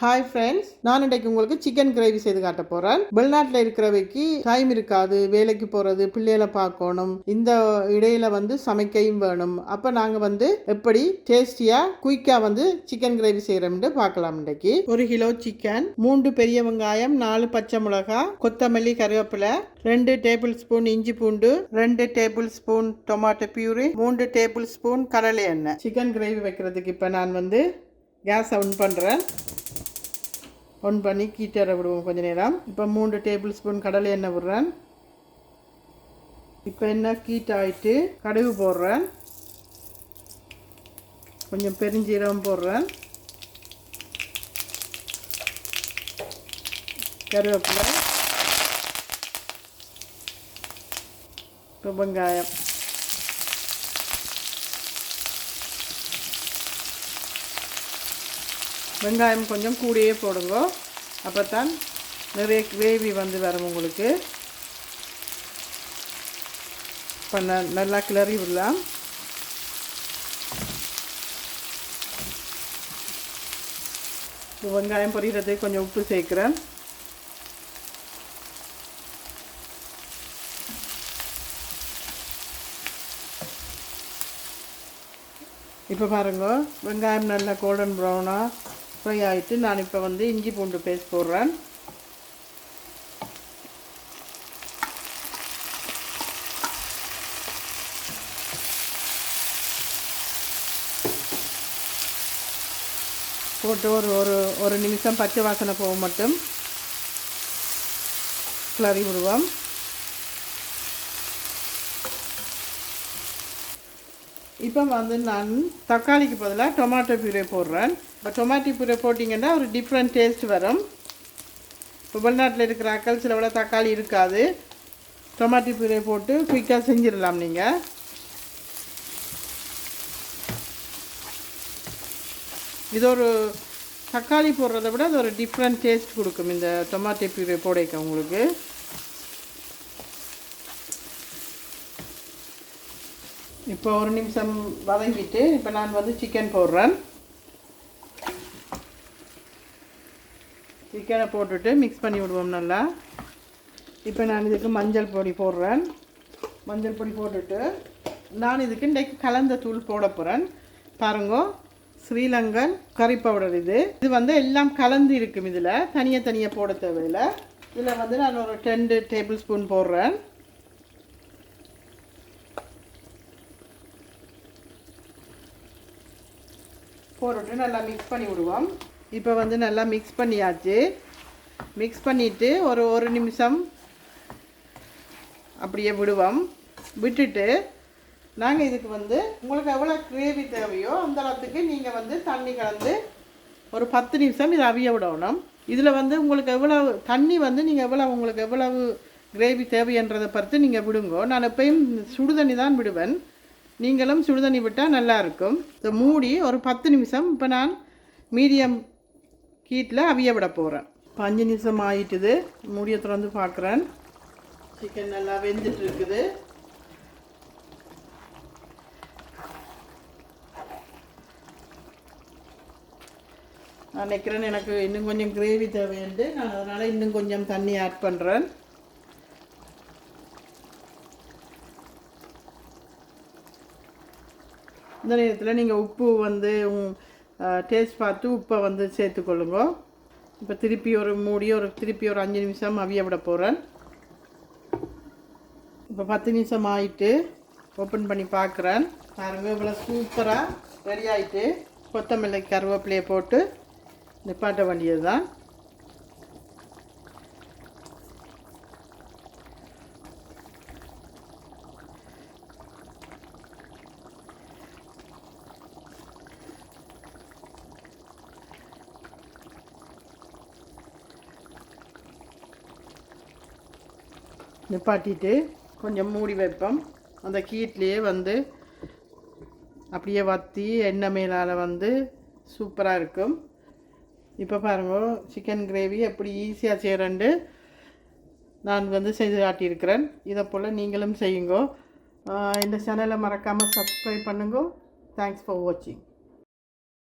Hi friends, நான் இன்றைக்கு உங்களுக்கு சிக்கன் கிரேவி செய்து காட்ட போகிறேன். வெளிநாட்டில் இருக்கிறவைக்கு டைம் இருக்காது, வேலைக்கு போகிறது, பிள்ளைகளை பார்க்கணும், இந்த இடையில சமைக்கையும் வேணும். அப்போ நாங்கள் எப்படி டேஸ்டியாக குயிக்காக சிக்கன் கிரேவி செய்கிறோம்னு பார்க்கலாம். இன்றைக்கு 1 கிலோ சிக்கன், 3 பெரிய வெங்காயம், 4 பச்சை மிளகாய், கொத்தமல்லி, கருவேப்பிலை, 2 டேபிள் ஸ்பூன் இஞ்சி பூண்டு, 2 table spoon tomato puree, 3 table spoon கடலை எண்ணெய். சிக்கன் கிரேவி வைக்கிறதுக்கு இப்போ நான் கேஸ் ஆன் பண்ணுறேன். ஒன் பண்ணி கீட்டரை விடுவோம் கொஞ்சம் நேரம். இப்போ 3 டேபிள் ஸ்பூன் கடலை எண்ணெய் விடுறேன். இப்போ எண்ணெய் கீட் ஆகிட்டு கடுகு போடுறேன், கொஞ்சம் பெருஞ்சீரகம் போடுறேன், கருவேப்பிலை, இப்போ வெங்காயம். வெங்காயம் கொஞ்சம் கூடயே போடுங்க, அப்போ தான் நிறைய கிரேவி வரும் உங்களுக்கு. இப்போ நல்லா கிளறி விடலாம். வெங்காயம் பொரிகிறதுக்கு கொஞ்சம் உப்பு சேர்க்குறேன். இப்போ பாருங்க, வெங்காயம் நல்லா கோல்டன் ப்ரௌனாக ஃப்ரை ஆகிட்டு நான் இப்போ இஞ்சி பூண்டு பேஸ்ட் போடுறேன். போட்டு ஒரு நிமிஷம் பச்சை வாசனை போக மட்டும் கிளறி விடுவோம். இப்போ நான் தக்காளிக்கு பதிலாக டொமாட்டோ பியூரே போடுறேன். இப்போ டொமாட்டோ பியூரே போட்டிங்கன்னா ஒரு டிஃப்ரெண்ட் டேஸ்ட் வரும். இப்போ வெளிநாட்டில் இருக்கிற ஆக்கள் சில விட தக்காளி இருக்காது, டொமாட்டோ பியூரே போட்டு குயிக்காக செஞ்சிடலாம். நீங்கள் இது ஒரு தக்காளி போடுறத விட அது ஒரு டிஃப்ரெண்ட் டேஸ்ட் கொடுக்கும் இந்த டொமாட்டோ பியூரே போடைக்க உங்களுக்கு. இப்போ ஒரு நிமிஷம் வதங்கிட்டு இப்போ நான் சிக்கன் போடுறேன். சிக்கனை போட்டுட்டு மிக்ஸ் பண்ணி விடுவோம் நல்லா. இப்போ நான் இதுக்கு மஞ்சள் பொடி போடுறேன். மஞ்சள் பொடி போட்டுட்டு நான் இதுக்கு இன்றைக்கு கலந்த தூள் போட போகிறேன். பாருங்க, ஸ்ரீலங்கன் கறி பவுடர் இது எல்லாம் கலந்து இருக்கும். இதில் தனியாக போட தேவையில்லை. இதில் நான் ஒரு 10 டேபிள் ஸ்பூன் போடுறேன். போட்டுட்டு நல்லா மிக்ஸ் பண்ணி விடுவோம். இப்போ நல்லா மிக்ஸ் பண்ணியாச்சு. மிக்ஸ் பண்ணிவிட்டு ஒரு நிமிஷம் அப்படியே விடுவோம். விட்டுட்டு நாங்கள் இதுக்கு உங்களுக்கு எவ்வளோ கிரேவி தேவையோ அந்த அளவுக்கு நீங்கள் தண்ணி கலந்து ஒரு 10 நிமிஷம் இதை அவிய விடணும். இதில் உங்களுக்கு எவ்வளவு தண்ணி நீங்கள் உங்களுக்கு எவ்வளவு கிரேவி தேவைன்றதை பொறுத்து நீங்கள் விடுங்க. நான் எப்பயும் சுடுதண்ணி தான் விடுவேன், நீங்களும் சுடுதண்ணி விட்டால் நல்லாயிருக்கும். இதை மூடி ஒரு 10 நிமிஷம் இப்போ நான் மீடியம் ஹீட்டில் அவிய விட போகிறேன். 5 நிமிஷம் ஆகிட்டுது. மூடியை திறந்து பார்க்குறேன். சிக்கன் நல்லா வெந்துட்டு இருக்குது. நான் நினைக்கிறேன் எனக்கு இன்னும் கொஞ்சம் கிரேவி தேவையுண்டு. நான் அதனால் இன்னும் கொஞ்சம் தண்ணி ஆட் பண்ணுறேன். இந்த நேரத்தில் நீங்கள் உப்பு டேஸ்ட் பார்த்து உப்பை சேர்த்துக்கொள்ளுங்க. இப்போ திருப்பி ஒரு 5 நிமிஷம் அவிய விட போகிறேன். இப்போ 10 நிமிஷம் ஆகிட்டு ஓப்பன் பண்ணி பார்க்குறேன். பாருங்கள், இவ்வளோ சூப்பராக ரெடி ஆகிட்டு கொத்தமல்லி கருவேப்பிலையை போட்டு நிப்பாட்ட வேண்டியது தான். நிப்பாட்டிட்டு கொஞ்சம் மூடி வைப்போம். அந்த கீட்லேயே அப்படியே வற்றி எண்ணெய் மேலால் சூப்பராக இருக்கும். இப்போ பாருங்க, சிக்கன் கிரேவி எப்படி ஈஸியாக செய்கிறேன்ட்டு நான் செய்து காட்டியிருக்கிறேன். இதை போல் நீங்களும் செய்யுங்க. இந்த சேனலை மறக்காமல் சப்ஸ்கிரைப் பண்ணுங்க. தேங்க்ஸ் ஃபார் வாட்சிங்.